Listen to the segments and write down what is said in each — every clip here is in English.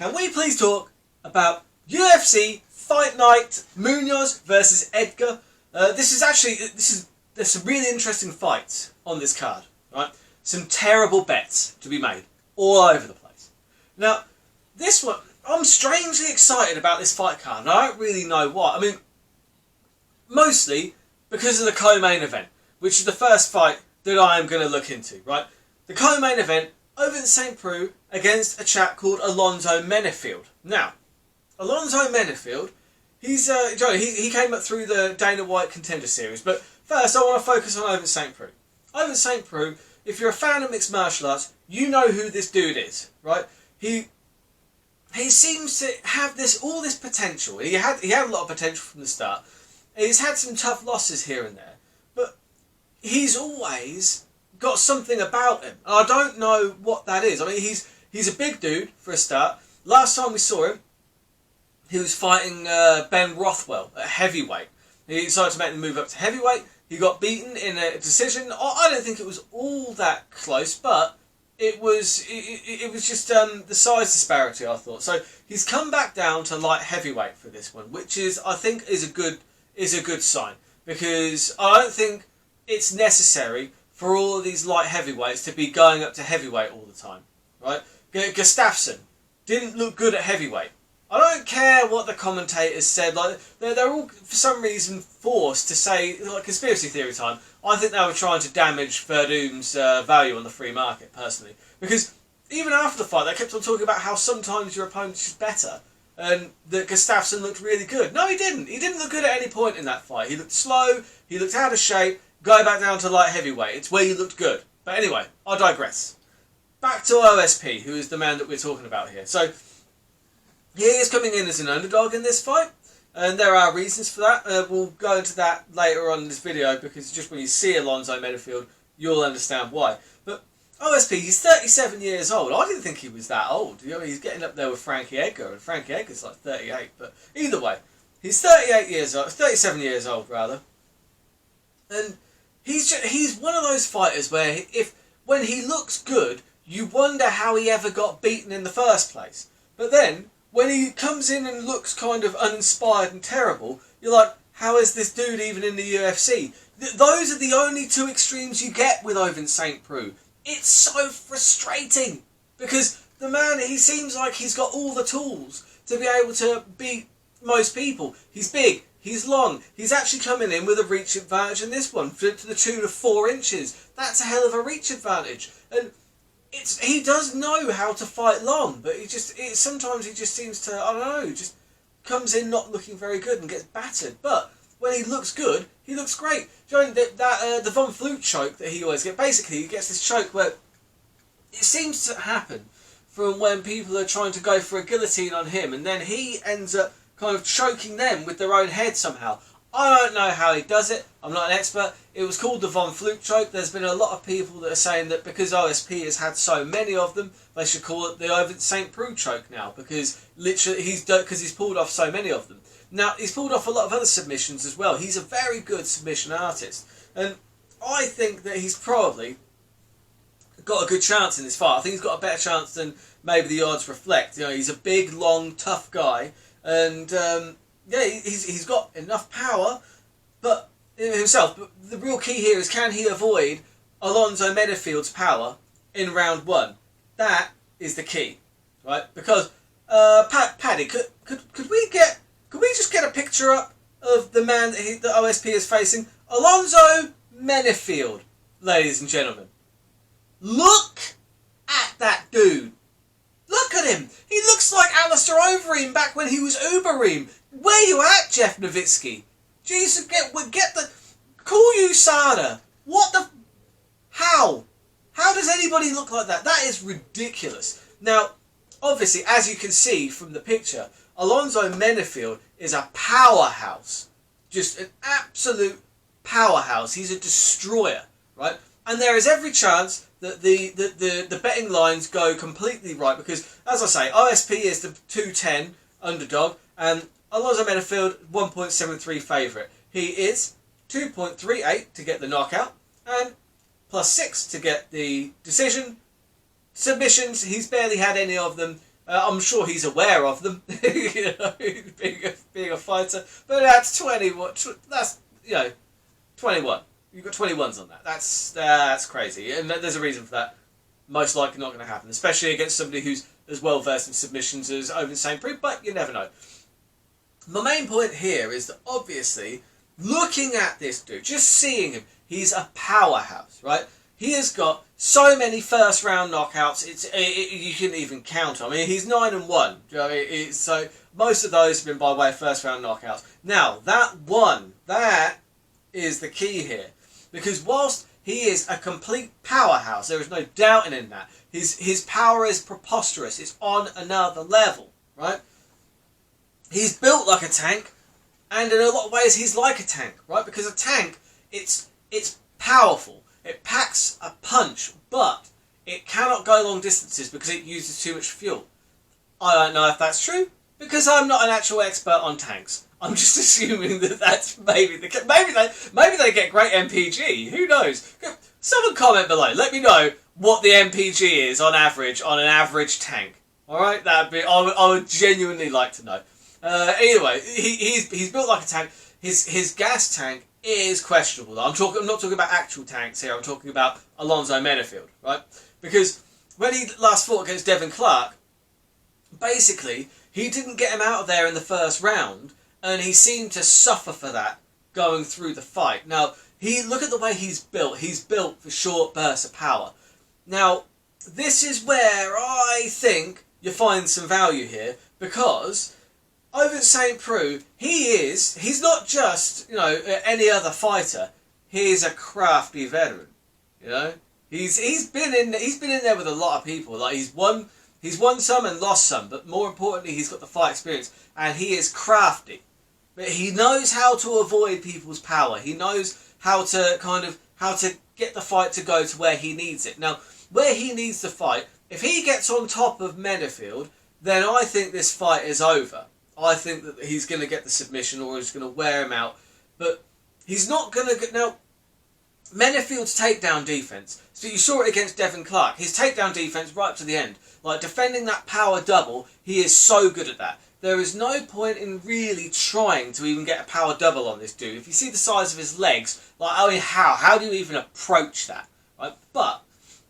can we please talk about UFC Fight Night Munoz versus Edgar? There's some really interesting fights on this card, right? Some terrible bets to be made all over the place. Now, this one, I'm strangely excited about this fight card, and I don't really know why. I mean, mostly because of the co-main event, which is the first fight that I am going to look into, right? The co-main event, over in St. Preux, against a chap called Alonso Menifield. Now, Alonso Menifield, he came up through the Dana White Contender Series, but first I want to focus on over in St. Preux. Over in St. Preux, if you're a fan of mixed martial arts, you know who this dude is, right? He seems to have all this potential. He had a lot of potential from the start. He's had some tough losses here and there, but he's always got something about him. And I don't know what that is. I mean, he's a big dude for a start. Last time we saw him, he was fighting Ben Rothwell at heavyweight. He decided to make the move up to heavyweight. He got beaten in a decision. I don't think it was all that close, but it was just the size disparity, I thought. So he's come back down to light heavyweight for this one, which I think is a good sign, because I don't think it's necessary for all of these light heavyweights to be going up to heavyweight all the time, right? Gustafsson didn't look good at heavyweight. I don't care what the commentators said. Like they're all for some reason forced to say, like, conspiracy theory time. I think they were trying to damage Verdum's value on the free market, personally, because even after the fight, they kept on talking about how sometimes your opponent's just better, and that Gustafsson looked really good. No, he didn't. He didn't look good at any point in that fight. He looked slow. He looked out of shape. Go back down to light heavyweight. It's where you looked good. But anyway, I digress. Back to OSP, who is the man that we're talking about here. So he is coming in as an underdog in this fight, and there are reasons for that. We'll go into that later on in this video, because just when you see Alonso Menifield, you'll understand why. But OSP, he's 37 years old. I didn't think he was that old. You know, he's getting up there with Frankie Edgar, and Frankie Edgar's like 38. But either way, he's 37 years old rather, and he's one of those fighters where when he looks good, you wonder how he ever got beaten in the first place. But then when he comes in and looks kind of uninspired and terrible, you're like, how is this dude even in the UFC? Those are the only two extremes you get with over in St. Preux. It's so frustrating, because the man, he seems like he's got all the tools to be able to beat most people. He's big, he's long, he's actually coming in with a reach advantage in this one, to the tune of 4 inches. That's a hell of a reach advantage. And he does know how to fight long, but sometimes he just seems to, I don't know, just comes in not looking very good and gets battered. But when he looks good, he looks great. Do you know the Von Flute choke that he always gets? Basically, he gets this choke where it seems to happen from when people are trying to go for a guillotine on him, and then he ends up kind of choking them with their own head somehow. I don't know how he does it. I'm not an expert. It was called the Von Flute choke. There's been a lot of people that are saying that because OSP has had so many of them, they should call it the over St. Preux choke now, because literally he's pulled off so many of them. Now, he's pulled off a lot of other submissions as well. He's a very good submission artist, and I think that he's probably got a good chance in this fight. I think he's got a better chance than maybe the odds reflect. You know, he's a big, long, tough guy, and yeah, he's got enough power, but himself. But the real key here is, can he avoid Alonso Menifield's power in round 1? That is the key, right? Because Paddy, could we just get a picture up of the man that OSP is facing? Alonso Menifield, ladies and gentlemen. Look at that dude. Look at him. He looks like Alistair Overeem back when he was Ubereem. Where you at, Jeff Nowitzki? Jesus, get the... Call you Sada. What the... How? How does anybody look like that? That is ridiculous. Now, obviously, as you can see from the picture, Alonso Menifield is a powerhouse. Just an absolute powerhouse. He's a destroyer, right? And there is every chance that the betting lines go completely right, because, as I say, OSP is the 210 underdog, and Alonso Menifield 1.73 favourite. He is 2.38 to get the knockout, and +6 to get the decision. Submissions, he's barely had any of them. I'm sure he's aware of them, you know, being a fighter. But that's 20. That's 21. You've got 21s on that. That's crazy, and there's a reason for that. Most likely not going to happen, especially against somebody who's as well versed in submissions as Ovince St. Preux. But you never know. My main point here is that obviously, looking at this dude, just seeing him, he's a powerhouse, right? He has got so many first round knockouts. You couldn't even count. I mean, he's 9-1. Do you know what I mean? So most of those have been by way of first round knockouts. Now that is the key here, because whilst he is a complete powerhouse, there is no doubting in that. His power is preposterous. It's on another level, right? He's built like a tank, and in a lot of ways he's like a tank, right? Because a tank, it's powerful. It packs a punch, but it cannot go long distances because it uses too much fuel. I don't know if that's true, because I'm not an actual expert on tanks. I'm just assuming that that's maybe the case. Maybe they get great MPG. Who knows? Someone comment below. Let me know what the MPG is on average on an average tank. All right, I would genuinely like to know. Either way, he's built like a tank. His gas tank is questionable. I'm not talking about actual tanks here. I'm talking about Alonso Menifield, right? Because when he last fought against Devin Clark, basically he didn't get him out of there in the first round, and he seemed to suffer for that going through the fight. Now look at the way he's built. He's built for short bursts of power. Now this is where I think you find some value here, because Ovince St. Preux, he's not just, any other fighter. He's a crafty veteran, He's been in there with a lot of people. Like he's won some and lost some, but more importantly, he's got the fight experience, and he is crafty. But he knows how to avoid people's power. He knows how to get the fight to go to where he needs it. Now, where he needs the fight, if he gets on top of Menifield, then I think this fight is over. I think that he's going to get the submission, or he's going to wear him out. But he's not going to get... Now, Menifield's takedown defence, so you saw it against Devin Clark. His takedown defence right up to the end. Like, defending that power double, he is so good at that. There is no point in really trying to even get a power double on this dude. If you see the size of his legs, like, I mean, how do you even approach that? Right? But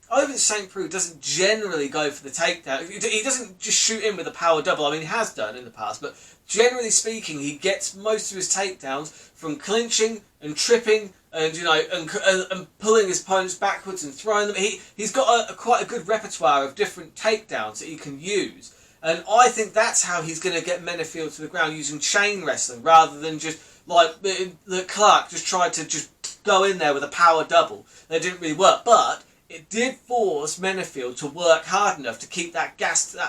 Ovince St. Preux doesn't generally go for the takedown. He doesn't just shoot in with a power double. I mean, he has done in the past, but generally speaking, he gets most of his takedowns from clinching and tripping and and pulling his opponents backwards and throwing them. He's got quite a good repertoire of different takedowns that he can use, and I think that's how he's going to get Menifield to the ground, using chain wrestling rather than just like the Clark just tried to just go in there with a power double. That didn't really work, but it did force Menifield to work hard enough to keep that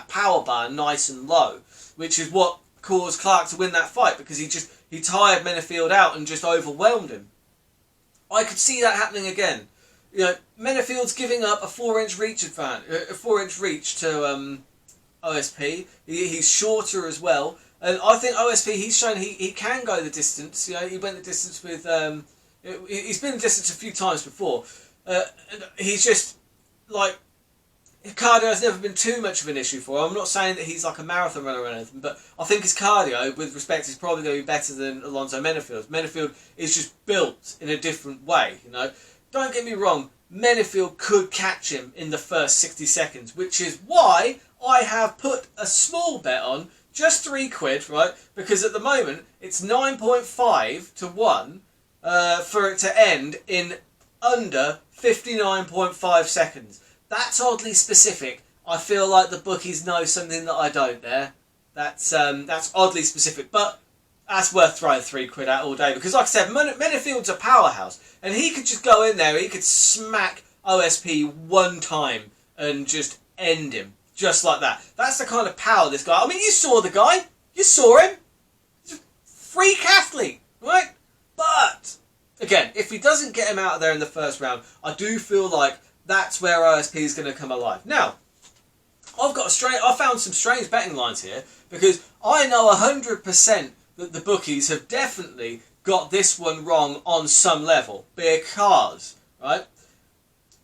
power bar nice and low, which is what caused Clark to win that fight, because he tired Menifield out and just overwhelmed him. I could see that happening again. Menifield's giving up a 4-inch reach to OSP. He's shorter as well, and I think OSP, he's shown he can go the distance. He went the distance with he's been the distance a few times before. And he's just like, cardio has never been too much of an issue for him. I'm not saying that he's like a marathon runner or anything, but I think his cardio, with respect, is probably going to be better than Alonso Menifield's. Menifield is just built in a different way, Don't get me wrong, Menifield could catch him in the first 60 seconds, which is why I have put a small bet on, just £3, right? Because at the moment, it's 9.5 to 1 for it to end in under 59.5 seconds. That's oddly specific. I feel like the bookies know something that I don't there. That's oddly specific, but that's worth throwing £3 at all day, because like I said, Menifield's a powerhouse, and he could just go in there, he could smack OSP one time and just end him, just like that. That's the kind of power this guy... I mean, you saw the guy. You saw him. He's a freak athlete, right? But again, if he doesn't get him out of there in the first round, I do feel like that's where OSP is going to come alive. Now, I found some strange betting lines here, because I know 100% that the bookies have definitely got this one wrong on some level. Because, right,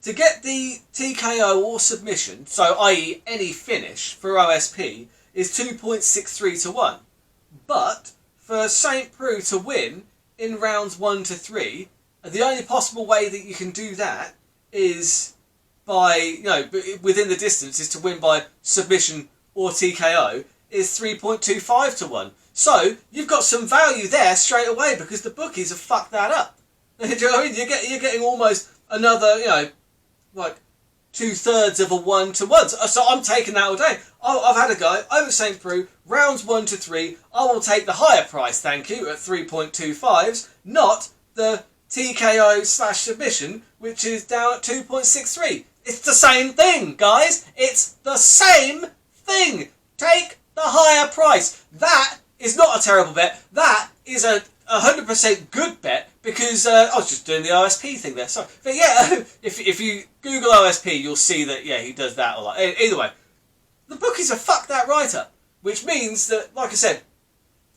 to get the TKO or submission, so i.e. any finish for OSP, is 2.63 to 1. But for St. Preux to win in rounds 1 to 3, the only possible way that you can do that is by, you know, within the distance, is to win by submission or TKO, is 3.25 to 1. So you've got some value there straight away because the bookies have fucked that up. Do you know what I mean? You're getting almost another, you know, like 2/3 of a 1 to 1. So I'm taking that all day. I've had a go over St. Preux, rounds 1 to 3. I will take the higher price, thank you, at 3.25s, not the TKO / submission, which is down at 2.63. It's the same thing, guys. It's the same thing. Take the higher price. That is not a terrible bet. That is a 100% good bet because I was just doing the OSP thing there. Sorry, but yeah, if you Google OSP, you'll see that he does that a lot. Either way, the bookies have fucked that right up, which means that, like I said,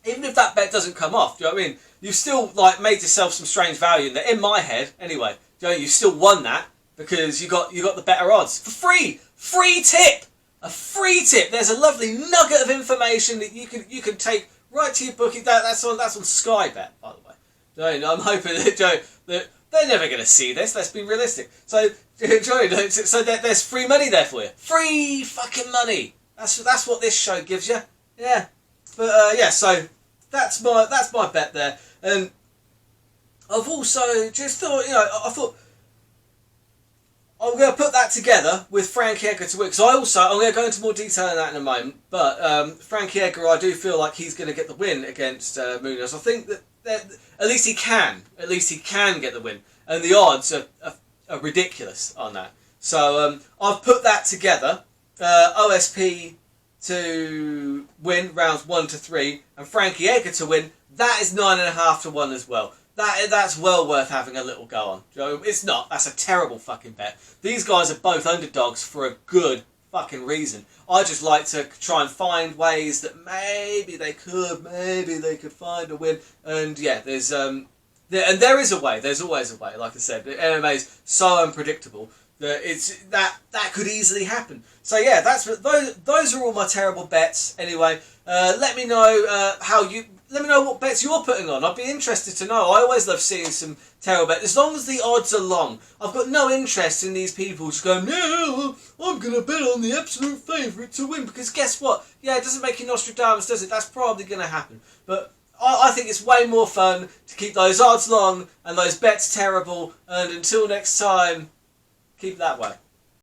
even if that bet doesn't come off, do you know what I mean? You've still like made yourself some strange value in there. In my head, anyway, do you know, you still won that because you got the better odds for free. Free tip, a free tip. There's a lovely nugget of information that you can take right to your bookie. That's on Sky Bet, by the way. I'm hoping that they're never going to see this. Let's be realistic. So there's free money there for you. Free fucking money. That's what this show gives you. Yeah. But yeah. So that's my bet there. And I've also just thought, I thought I'm going to put that together with Frankie Edgar to win. Because I'm going to go into more detail on that in a moment. But Frankie Edgar, I do feel like he's going to get the win against Munoz. I think that at least he can. At least he can get the win. And the odds are ridiculous on that. So I've put that together. OSP to win rounds 1 to 3. And Frankie Edgar to win. That is 9.5 to 1 as well. That's well worth having a little go on. You know, it's not. That's a terrible fucking bet. These guys are both underdogs for a good fucking reason. I just like to try and find ways that maybe they could find a win. And yeah, there is a way. There's always a way. Like I said, MMA is so unpredictable that that could easily happen. So yeah, those are all my terrible bets. Anyway, let me know Let me know what bets you're putting on. I'd be interested to know. I always love seeing some terrible bets. As long as the odds are long. I've got no interest in these people just going, no, I'm going to bet on the absolute favourite to win. Because guess what? Yeah, it doesn't make you Nostradamus, does it? That's probably going to happen. But I think it's way more fun to keep those odds long and those bets terrible. And until next time, keep it that way.